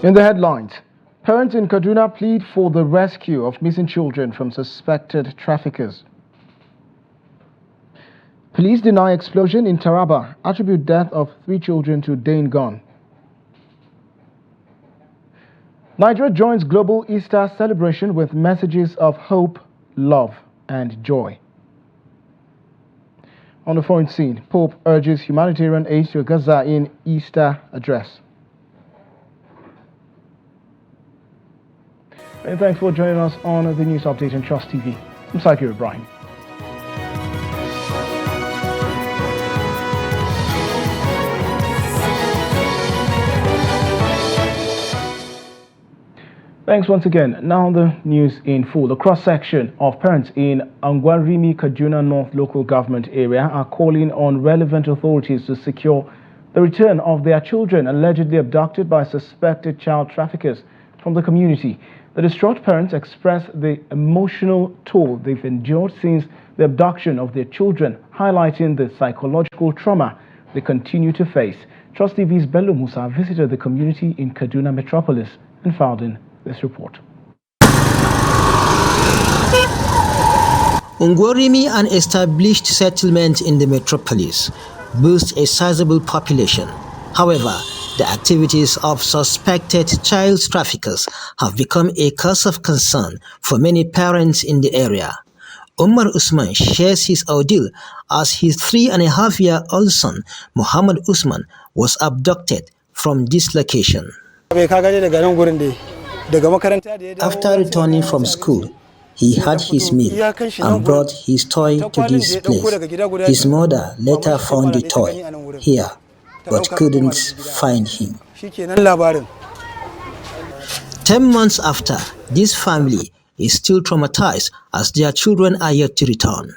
In the headlines, parents in Kaduna plead for the rescue of missing children from suspected traffickers. Police deny explosion in Taraba, attribute death of 3 children to Dane gun. Nigeria joins global Easter celebration with messages of hope, love, and joy. On the foreign scene, Pope urges humanitarian aid to Gaza in Easter address. And thanks for joining us on the News Update on Trust TV. I'm Sakir Ibrahim. Thanks once again. Now the news in full. A cross-section of parents in Angwarimi, Kaduna North local government area are calling on relevant authorities to secure the return of their children allegedly abducted by suspected child traffickers from the community. The distraught parents express the emotional toll they've endured since the abduction of their children, highlighting the psychological trauma they continue to face. Trust TV's Bello Musa visited the community in Kaduna metropolis and filed in this report. Ungwarimi, an established settlement in the metropolis, boasts a sizable population. However, the activities of suspected child traffickers have become a cause of concern for many parents in the area. Umar Usman shares his ordeal as his 3.5-year-old son, Muhammad Usman, was abducted from this location. After returning from school, he had his meal and brought his toy to this place. His mother later found the toy here, but couldn't find him. 10 months after, this family is still traumatized as their children are yet to return.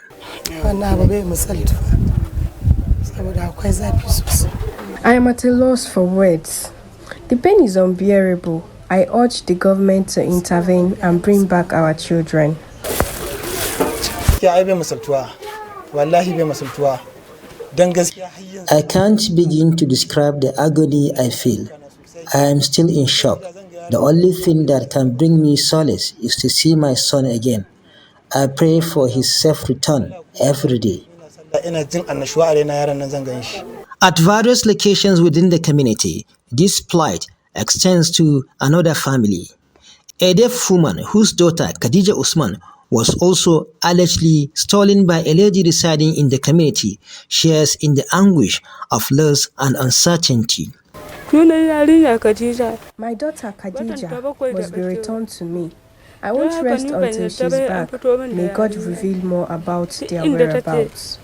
I am at a loss for words. The pain is unbearable. I urge the government to intervene and bring back our children. I can't begin to describe the agony I feel. I am still in shock. The only thing that can bring me solace is to see my son again. I pray for his safe return every day. At various locations within the community, this plight extends to another family. A deaf woman whose daughter, Khadija Usman, was also allegedly stolen by a lady residing in the community, shares in the anguish of loss and uncertainty. My daughter Khadija must be returned to me. I won't rest until she's back. May God reveal more about their whereabouts.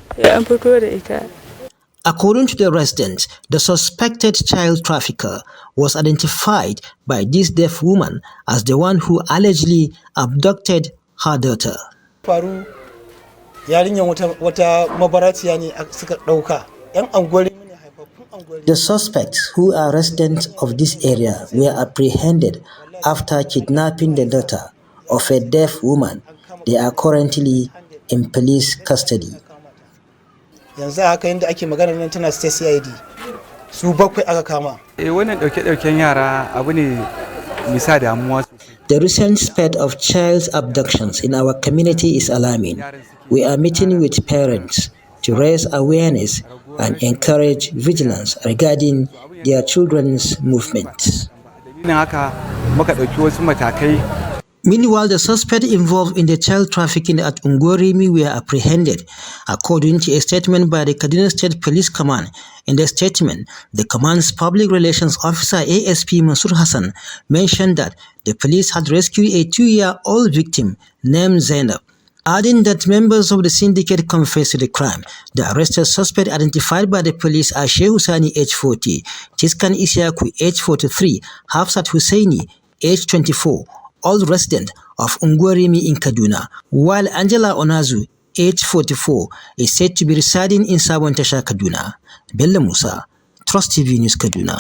According to the residents, the suspected child trafficker was identified by this deaf woman as the one who allegedly abducted her daughter. The suspects, who are residents of this area, were apprehended after kidnapping the daughter of a deaf woman. They are currently in police custody. The recent spate of child abductions in our community is alarming. We are meeting with parents to raise awareness and encourage vigilance regarding their children's movements. Meanwhile, the suspects involved in the child trafficking at Ungwarimi were apprehended, according to a statement by the Kaduna State Police Command. In the statement, the command's public relations officer, ASP Mansur Hassan, mentioned that the police had rescued a 2-year-old victim named Zainab, adding that members of the syndicate confessed to the crime. The arrested suspect, identified by the police as Sheikh Hussaini, age 40, Tiskan Isiaku, age 43, Hafsat Hussaini, age 24, all resident of Ungwarimi in Kaduna, while Angela Onazu, age 44, is said to be residing in Sabon Tasha, Kaduna. Bello Musa, Trust TV News, Kaduna.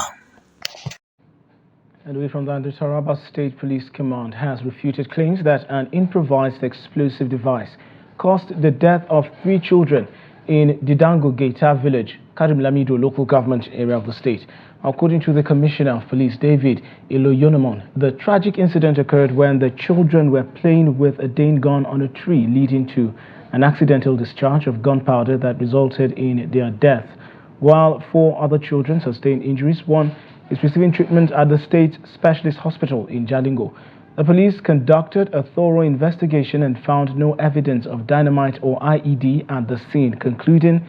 And away from that, the Taraba State Police Command has refuted claims that an improvised explosive device caused the death of 3 children in Didango Geita village, Karim Lamido local government area of the state. According to the Commissioner of Police, David Iloyonomon, the tragic incident occurred when the children were playing with a Dane gun on a tree, leading to an accidental discharge of gunpowder that resulted in their death. While 4 other children sustained injuries, one is receiving treatment at the state specialist hospital in Jalingo. The police conducted a thorough investigation and found no evidence of dynamite or IED at the scene, concluding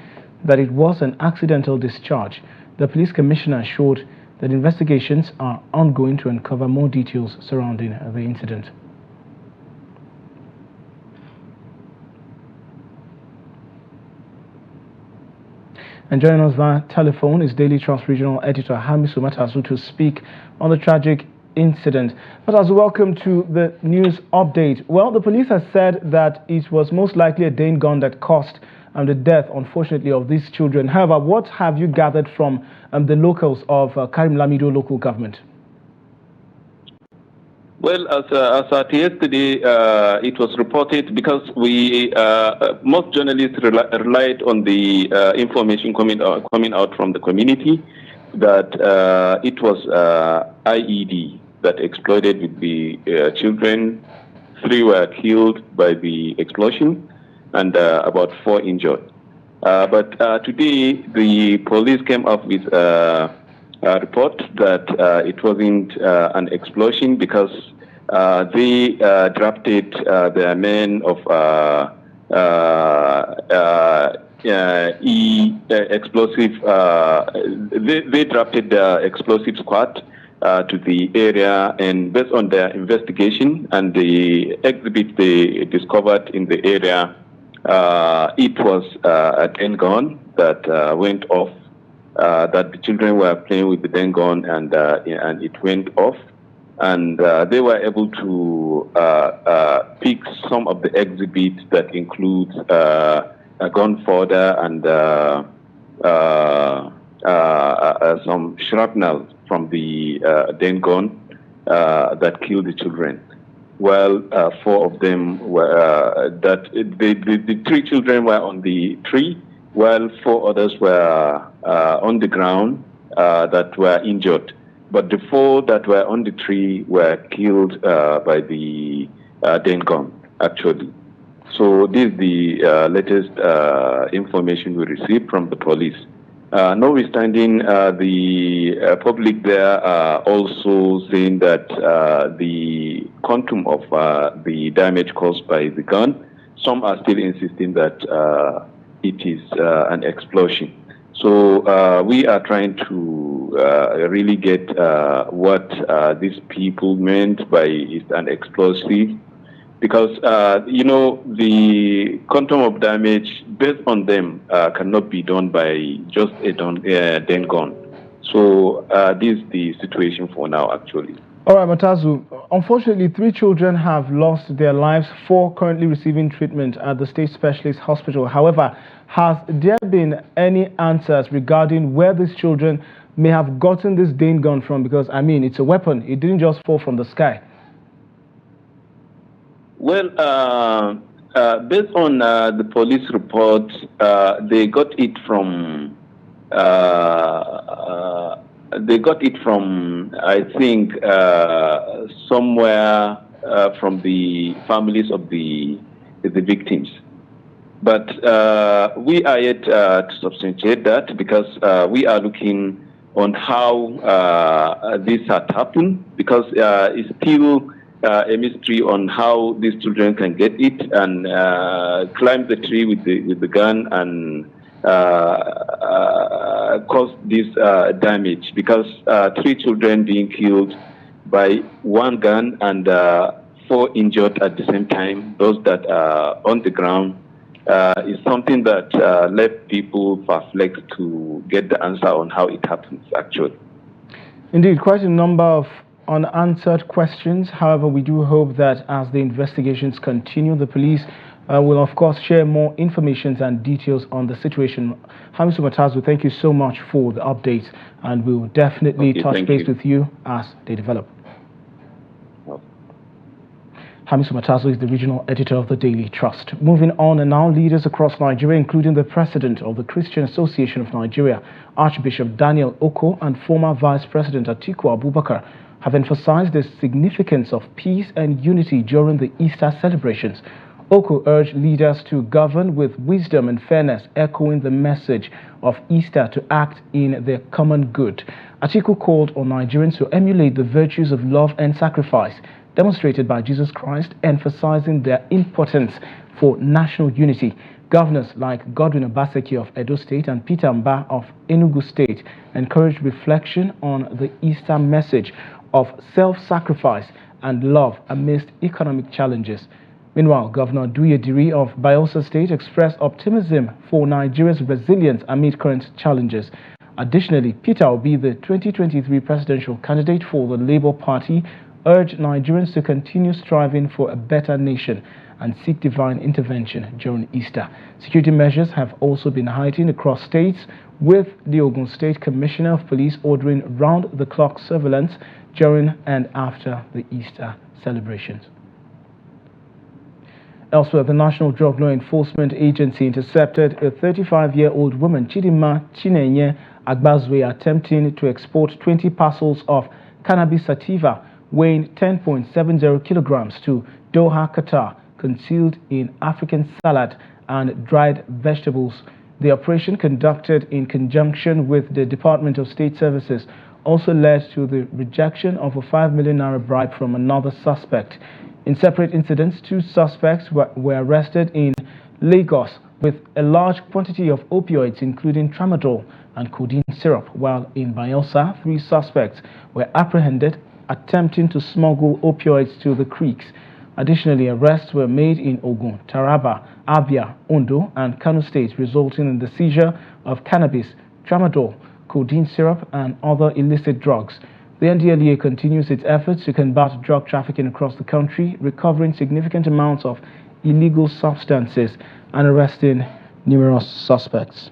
that it was an accidental discharge. The police commissioner assured that investigations are ongoing to uncover more details surrounding the incident. And joining us via telephone is Daily Trust Regional Editor Hamisu Matazu to speak on the tragic incident. Matazu, welcome to the news update. Well, the police has said that it was most likely a Dane gun that caused the death, unfortunately, of these children. However, what have you gathered from the locals of Karim Lamido local government? Well, as at yesterday, it was reported because we most journalists relied on the information coming out from the community that it was IED that exploded with the children. 3 were killed by the explosion and about 4 injured. But today, the police came up with a report that it wasn't an explosion because they drafted their men of explosive. They drafted the explosive squad to the area, and based on their investigation and the exhibit they discovered in the area, it was a Dane gun that went off. That the children were playing with the Dane gun, and it went off. And they were able to pick some of the exhibits that includes a gunpowder and some shrapnel from the Dane gun that killed the children. Well, 4 of them were the 3 children were on the tree, while 4 others were on the ground that were injured. But the 4 that were on the tree were killed by the Dane gun, actually. So this is the latest information we received from the police. Notwithstanding, the public there are also saying that the quantum of the damage caused by the gun, some are still insisting that it is an explosion. So we are trying to really get what these people meant by it's an explosive, because the quantum of damage based on them cannot be done by just a Dane gun. So this is the situation for now, actually. All right, Matazu. Unfortunately, 3 children have lost their lives, 4 currently receiving treatment at the State Specialist Hospital. However, has there been any answers regarding where these children may have gotten this Dane gun from? Because, I mean, it's a weapon. It didn't just fall from the sky. Well, based on the police report, they got it from... I think, somewhere from the families of the victims. But we are yet to substantiate that, because we are looking on how this had happened, because it's still a mystery on how these children can get it and climb the tree with the gun and cause this damage, because 3 children being killed by 1 gun and 4 injured at the same time, those that are on the ground, is something that left people perplexed to get the answer on how it happens, actually. Indeed, quite a number of unanswered questions. However, we do hope that as the investigations continue, the police will, of course, share more information and details on the situation. Hamisu Matazu, thank you so much for the updates, and we will definitely touch base with you as they develop. Hamisu Matazo is the regional editor of the Daily Trust. Moving on, and now leaders across Nigeria, including the president of the Christian Association of Nigeria, Archbishop Daniel Oko, and former Vice President Atiku Abubakar, have emphasized the significance of peace and unity during the Easter celebrations. Oko urged leaders to govern with wisdom and fairness, echoing the message of Easter to act in their common good. Atiku called on Nigerians to emulate the virtues of love and sacrifice demonstrated by Jesus Christ, emphasizing their importance for national unity. Governors like Godwin Obaseki of Edo State and Peter Mba of Enugu State encouraged reflection on the Easter message of self-sacrifice and love amidst economic challenges. Meanwhile, Governor Duyediri of Bayelsa State expressed optimism for Nigeria's resilience amid current challenges. Additionally, Peter Obi, the 2023 presidential candidate for the Labour Party, urged Nigerians to continue striving for a better nation and seek divine intervention during Easter. Security measures have also been heightened across states, with the Ogun State Commissioner of Police ordering round-the-clock surveillance during and after the Easter celebrations. Elsewhere, the National Drug Law Enforcement Agency intercepted a 35-year-old woman, Chidima Chinenye Agbazwe, attempting to export 20 parcels of cannabis sativa weighing 10.70 kilograms to Doha, Qatar, concealed in African salad and dried vegetables. The operation, conducted in conjunction with the Department of State Services, also led to the rejection of a 5 million naira bribe from another suspect. In separate incidents, 2 suspects were arrested in Lagos with a large quantity of opioids, including tramadol and codeine syrup, while in Bayelsa, 3 suspects were apprehended attempting to smuggle opioids to the creeks. Additionally, arrests were made in Ogun, Taraba, Abia, Ondo, and Kano states, resulting in the seizure of cannabis, tramadol, codeine syrup, and other illicit drugs. The NDLEA continues its efforts to combat drug trafficking across the country, recovering significant amounts of illegal substances and arresting numerous suspects.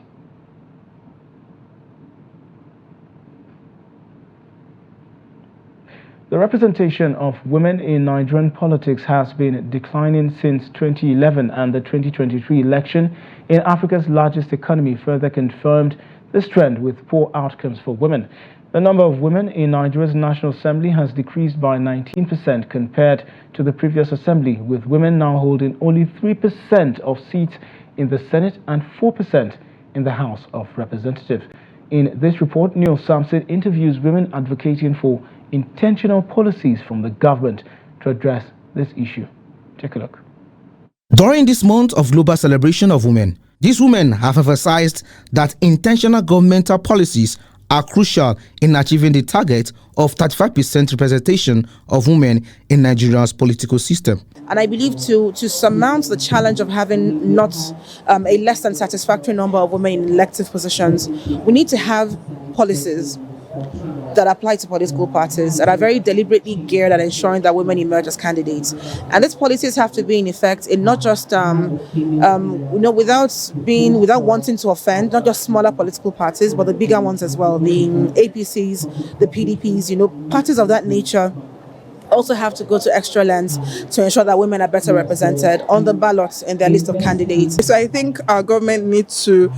The representation of women in Nigerian politics has been declining since 2011, and the 2023 election in Africa's largest economy further confirmed this trend, with poor outcomes for women. The number of women in Nigeria's National Assembly has decreased by 19% compared to the previous assembly, with women now holding only 3% of seats in the Senate and 4% in the House of Representatives. In this report, Neil Samson interviews women advocating for intentional policies from the government to address this issue. Take a look. During this month of global celebration of women, these women have emphasized that intentional governmental policies are crucial in achieving the target of 35% representation of women in Nigeria's political system. And I believe to surmount the challenge of having not a less than satisfactory number of women in elective positions, we need to have policies that apply to political parties that are very deliberately geared at ensuring that women emerge as candidates. And these policies have to be in effect in not just, without wanting to offend, not just smaller political parties, but the bigger ones as well, the APCs, the PDPs, parties of that nature also have to go to extra lengths to ensure that women are better represented on the ballot in their list of candidates. So I think our government needs to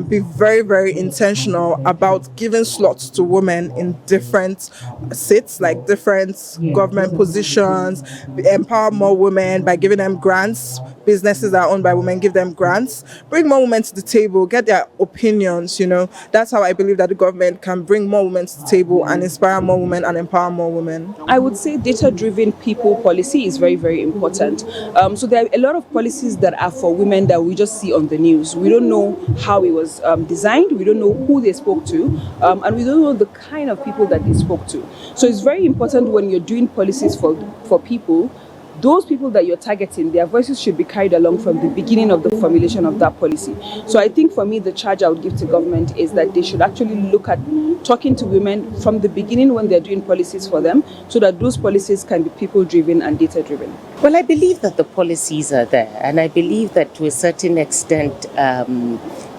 be very, very intentional about giving slots to women in different seats, like different government positions, empower more women by giving them grants. Businesses that are owned by women, give them grants, bring more women to the table, get their opinions, That's how I believe that the government can bring more women to the table and inspire more women and empower more women. I would say data-driven people policy is very, very important. So there are a lot of policies that are for women that we just see on the news. We don't know how it was designed, we don't know who they spoke to, and we don't know the kind of people that they spoke to. So it's very important when you're doing policies for people, those people that you're targeting, their voices should be carried along from the beginning of the formulation of that policy. So I think for me, the charge I would give to government is that they should actually look at talking to women from the beginning when they're doing policies for them, so that those policies can be people-driven and data-driven. Well, I believe that the policies are there, and I believe that to a certain extent,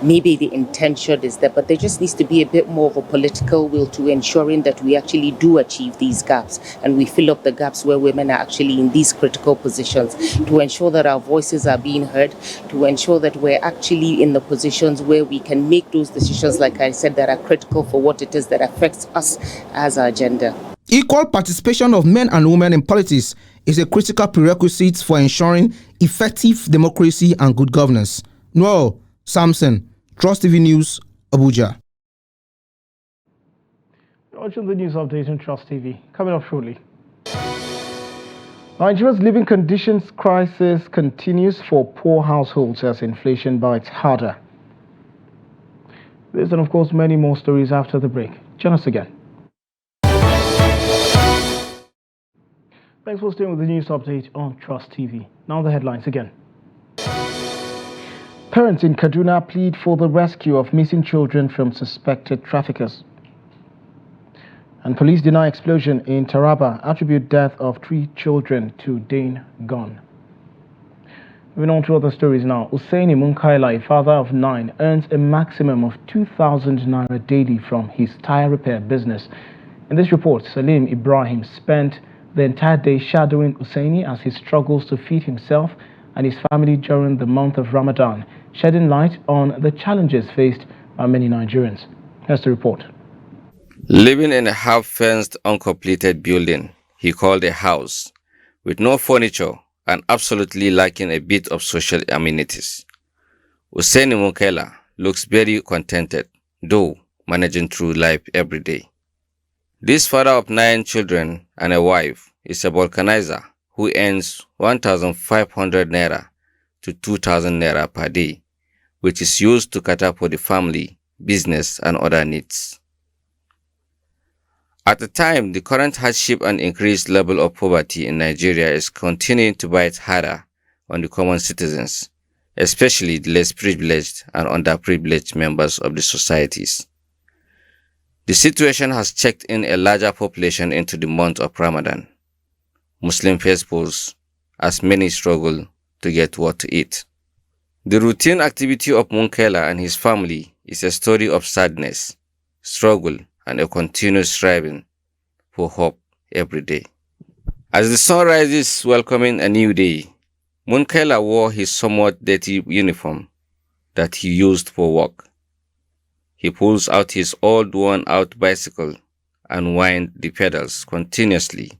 maybe the intention is there, but there just needs to be a bit more of a political will to ensuring that we actually do achieve these gaps and we fill up the gaps where women are actually in these critical positions, to ensure that our voices are being heard, to ensure that we're actually in the positions where we can make those decisions, like I said, that are critical for what it is that affects us as our gender. Equal participation of men and women in politics is a critical prerequisite for ensuring effective democracy and good governance. Noel Samson, Trust TV News, Abuja. Watching the news update on Trust TV. Coming up shortly. Nigeria's living conditions crisis continues for poor households as inflation bites harder. This and of course many more stories after the break. Join us again. Thanks for staying with the news update on Trust TV. Now the headlines again. Parents in Kaduna plead for the rescue of missing children from suspected traffickers. And police deny explosion in Taraba, attribute death of 3 children to Dane gun. Moving on to other stories now. Usaini Munkaila, a father of 9, earns a maximum of 2,000 naira daily from his tire repair business. In this report, Salim Ibrahim spent the entire day shadowing Usaini as he struggles to feed himself and his family during the month of Ramadan, shedding light on the challenges faced by many Nigerians. Here's the report. Living in a half-fenced, uncompleted building he called a house, with no furniture and absolutely lacking a bit of social amenities, Usaini Munkaila looks very contented, though managing through life every day. This father of 9 children and a wife is a vulcanizer who earns 1,500 naira to 2,000 naira per day, which is used to cater for the family, business, and other needs. At the time, the current hardship and increased level of poverty in Nigeria is continuing to bite harder on the common citizens, especially the less privileged and underprivileged members of the societies. The situation has checked in a larger population into the month of Ramadan, Muslim festivals, as many struggle to get what to eat. The routine activity of Munkaila and his family is a story of sadness, struggle, and a continuous striving for hope every day. As the sun rises welcoming a new day, Munkaila wore his somewhat dirty uniform that he used for work. He pulls out his old worn-out bicycle and winds the pedals continuously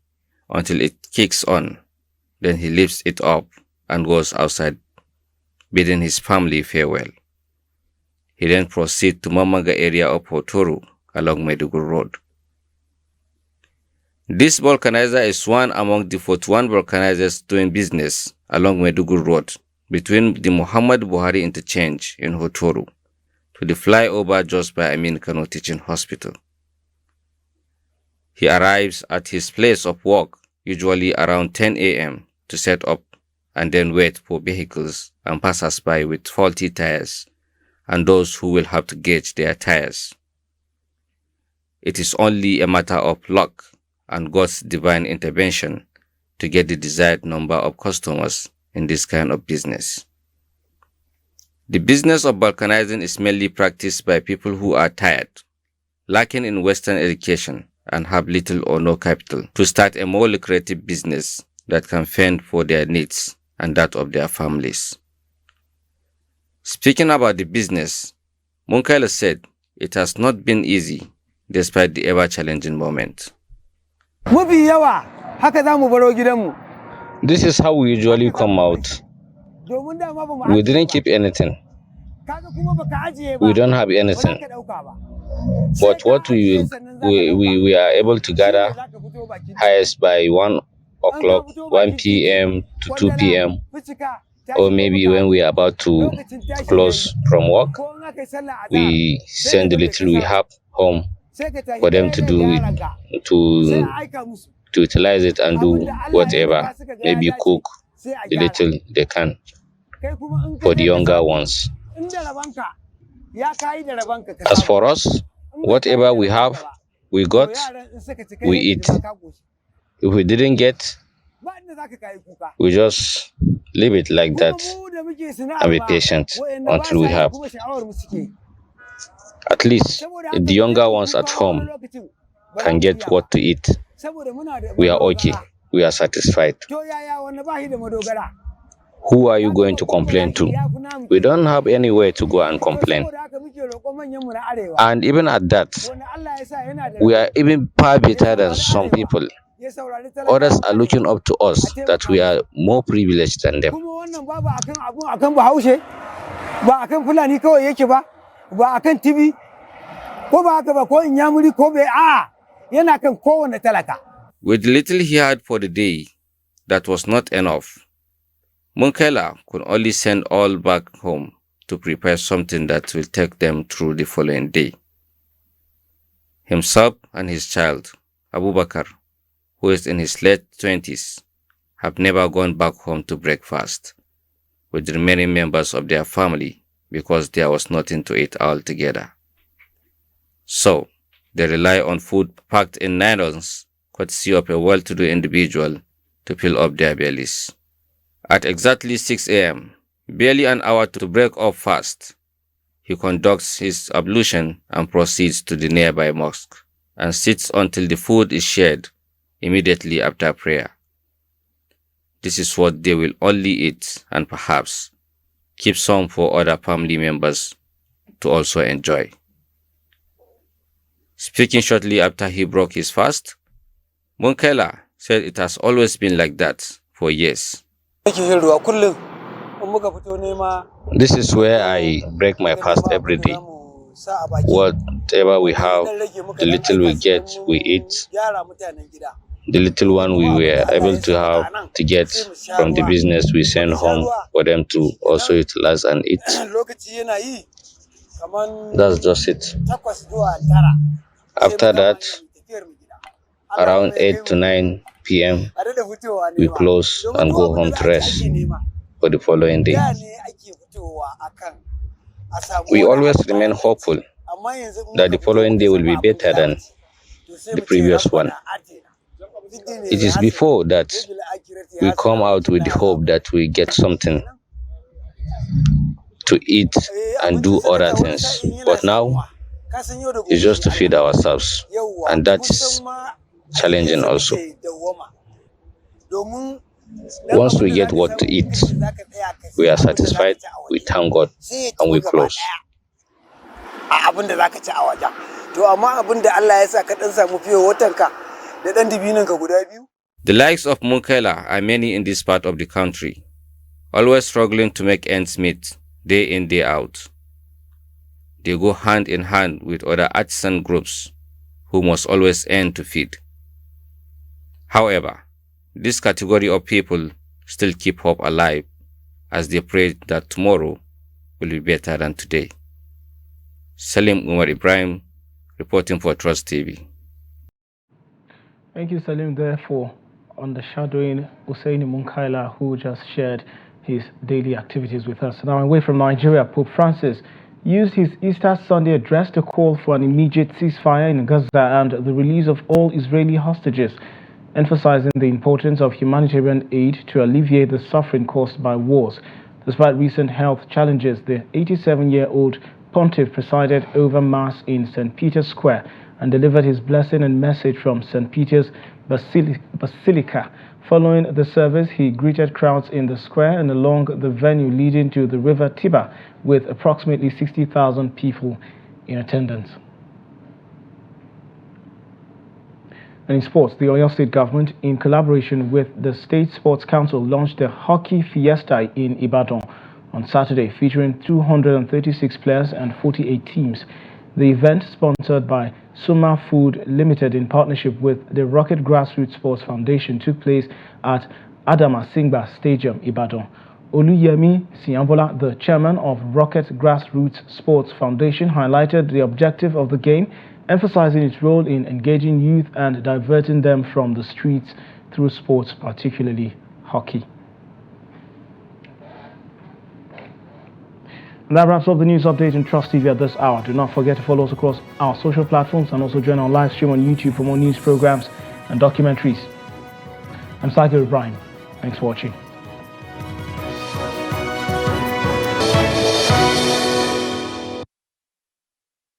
until it kicks on. Then he lifts it up and goes outside, bidding his family farewell. He then proceeds to Mamaga area of Hotoro along Maiduguri Road. This vulcanizer is one among the 41 vulcanizers doing business along Maiduguri Road between the Muhammad Buhari interchange in Hotoro to the flyover just by Amin Kano Teaching Hospital. He arrives at his place of work usually around 10 a.m. to set up and then wait for vehicles and passers-by with faulty tires and those who will have to gauge their tires. It is only a matter of luck and God's divine intervention to get the desired number of customers in this kind of business. The business of vulcanizing is mainly practiced by people who are tired, lacking in Western education, and have little or no capital to start a more lucrative business that can fend for their needs and that of their families. Speaking about the business, Munkaila said it has not been easy despite the ever-challenging moment. This is how we usually come out. We didn't keep anything. We don't have anything. But what we are able to gather highest by 1 o'clock, 1 p.m. to 2 p.m. or maybe when we are about to close from work, we send the little we have home for them to do it, to utilize it and do whatever, maybe cook the little they can for the younger ones. As for us, whatever we have, we got, we eat. If we didn't get, we just leave it like that and be patient until we have. At least the younger ones at home can get what to eat. We are okay. We are satisfied. Who are you going to complain to? We don't have anywhere to go and complain. And even at that, we are even far better than some people. Others are looking up to us that we are more privileged than them. With little he had for the day, that was not enough. Munkela could only send all back home to prepare something that will take them through the following day. Himself and his child, Abubakar, who is in his late 20s, have never gone back home to breakfast with the remaining members of their family because there was nothing to eat altogether. So, they rely on food packed in nylons, courtesy of a well-to-do individual, to fill up their bellies. At exactly 6 a.m., barely an hour to break off fast, he conducts his ablution and proceeds to the nearby mosque and sits until the food is shared immediately after prayer. This is what they will only eat and perhaps keep some for other family members to also enjoy. Speaking shortly after he broke his fast, Munkela said it has always been like that for years. This is where I break my fast every day. Whatever we have, the little we get, we eat. The little one we were able to have to get from the business we send home for them to also utilize and eat. That's just it. After that, around 8 to 9 p.m., we close and go home to rest for the following day. We always remain hopeful that the following day will be better than the previous one. It is before that we come out with the hope that we get something to eat and do other things. But now, it's just to feed ourselves, and that is challenging also. Once we get what to eat, we are satisfied, we thank God, and we close. The likes of Munkela are many in this part of the country, always struggling to make ends meet day in, day out. They go hand in hand with other artisan groups who must always earn to feed. However, this category of people still keep hope alive as they pray that tomorrow will be better than today. Salim Umar Ibrahim, reporting for Trust TV. Thank you, Salim, there for undershadowing Usaini Munkela, who just shared his daily activities with us. Now, away from Nigeria, Pope Francis used his Easter Sunday address to call for an immediate ceasefire in Gaza and the release of all Israeli hostages, emphasizing the importance of humanitarian aid to alleviate the suffering caused by wars. Despite recent health challenges, the 87-year-old pontiff presided over Mass in St. Peter's Square and delivered his blessing and message from St. Peter's Basilica. Following the service, he greeted crowds in the square and along the venue leading to the River Tiber, with approximately 60,000 people in attendance. And in sports, the Oyo State government, in collaboration with the State Sports Council, launched a hockey fiesta in Ibadan on Saturday, featuring 236 players and 48 teams. The event, sponsored by Suma Food Limited in partnership with the Rocket Grassroots Sports Foundation, took place at Adama Singba Stadium, Ibadan. Oluyemi Siambola, the chairman of Rocket Grassroots Sports Foundation, highlighted the objective of the game, emphasizing its role in engaging youth and diverting them from the streets through sports, particularly hockey. And that wraps up the news update in Trust TV at this hour. Do not forget to follow us across our social platforms and also join our live stream on YouTube for more news programs and documentaries. I'm Sagar Ibrahim. Thanks for watching.